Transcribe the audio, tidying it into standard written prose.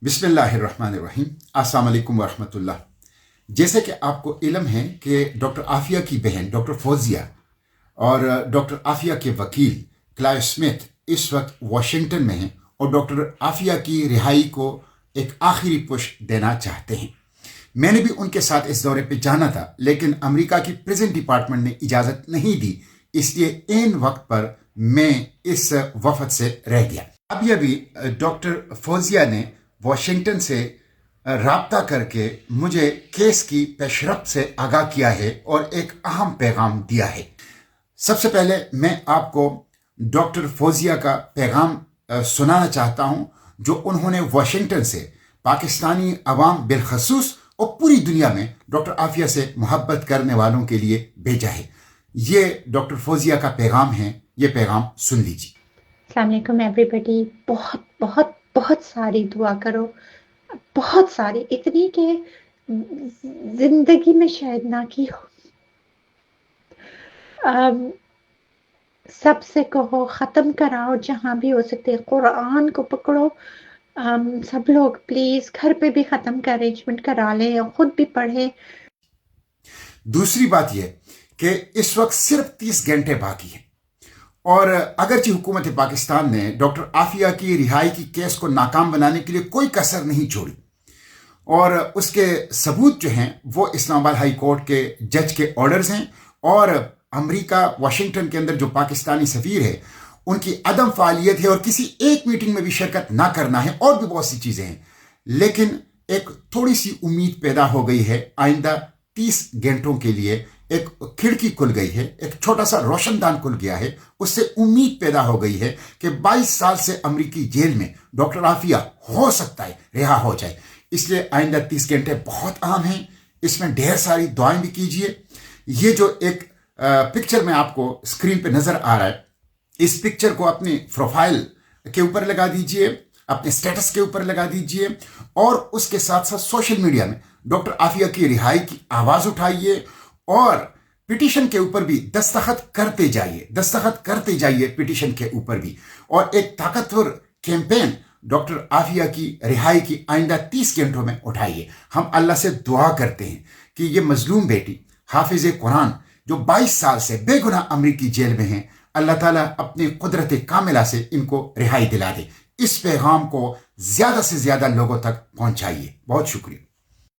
बिस्मिल्लाहिर्रहमानिर्रहीम। अस्सलाम वालेकुम वरहमतुल्लाह। जैसे कि आपको इल्म है कि डॉक्टर आफिया की बहन डॉक्टर फौजिया और डॉक्टर आफिया के वकील क्लाइव स्मिथ इस वक्त वाशिंगटन में हैं और डॉक्टर आफिया की रिहाई को एक आखिरी पुश देना चाहते हैं। मैंने भी उनके साथ इस दौरे पे जाना था, लेकिन अमेरिका की प्रेजेंट डिपार्टमेंट ने इजाज़त नहीं दी, इसलिए इन वक्त पर मैं इस वफद से रह गया। अभी अभी डॉक्टर फौजिया ने वाशिंगटन से राब्ता करके मुझे केस की पेशरफ्त से आगाह किया है और एक अहम पैगाम दिया है। सबसे पहले मैं आपको डॉक्टर फौजिया का पैगाम सुनाना चाहता हूं, जो उन्होंने वाशिंगटन से पाकिस्तानी अवाम बिलखसूस और पूरी दुनिया में डॉक्टर आफिया से मोहब्बत करने वालों के लिए भेजा है। ये डॉक्टर फौजिया का पैगाम है, ये पैगाम सुन लीजिए। अस्सलाम वालेकुम एवरीबॉडी। बहुत बहुत बहुत सारी दुआ करो, बहुत सारी, इतनी कि जिंदगी में शायद ना की हो। सबसे कहो ख़त्म कराओ, जहाँ भी हो सकते कुरान को पकड़ो। सब लोग प्लीज़ घर पे भी ख़त्म का अरेंजमेंट करा लें और ख़ुद भी पढ़ें। दूसरी बात यह कि इस वक्त सिर्फ 30 घंटे बाकी हैं और अगरचे हुकूमत पाकिस्तान ने डॉक्टर आफिया की रिहाई की केस को नाकाम बनाने के लिए कोई कसर नहीं छोड़ी और उसके सबूत जो हैं वो इस्लामाबाद हाई कोर्ट के जज के ऑर्डर्स हैं और अमेरिका वाशिंगटन के अंदर जो पाकिस्तानी सफीर है उनकी अदम फालियत है और किसी एक मीटिंग में भी शिरकत ना करना है, और भी बहुत सी चीज़ें हैं। लेकिन एक थोड़ी सी उम्मीद पैदा हो गई है। आइंदा 30 घंटों के लिए एक खिड़की खुल गई है, एक छोटा सा रोशनदान खुल गया है। उससे उम्मीद पैदा हो गई है कि 22 साल से अमेरिकी जेल में डॉक्टर आफिया हो सकता है रिहा हो जाए। इसलिए आइंदा 30 घंटे बहुत अहम हैं, इसमें ढेर सारी दुआएं भी कीजिए। ये जो एक पिक्चर में आपको स्क्रीन पे नजर आ रहा है, इस पिक्चर को अपने प्रोफाइल के ऊपर लगा दीजिए, अपने स्टेटस के ऊपर लगा दीजिए और उसके साथ साथ सोशल मीडिया में डॉक्टर आफिया की रिहाई की आवाज उठाइए और पिटीशन के ऊपर भी दस्तखत करते जाइए पिटीशन के ऊपर भी। और एक ताकतवर कैंपेन डॉक्टर आफिया की रिहाई की आइंदा 30 घंटों में उठाइए। हम अल्लाह से दुआ करते हैं कि ये मजलूम बेटी हाफिज कुरान जो 22 साल से बेगुनाह अमेरिकी जेल में हैं, अल्लाह ताला अपनी कुदरत कामिला से इनको रिहाई दिला दे। इस पैगाम को ज्यादा से ज्यादा लोगों तक पहुंचाइए। बहुत शुक्रिया।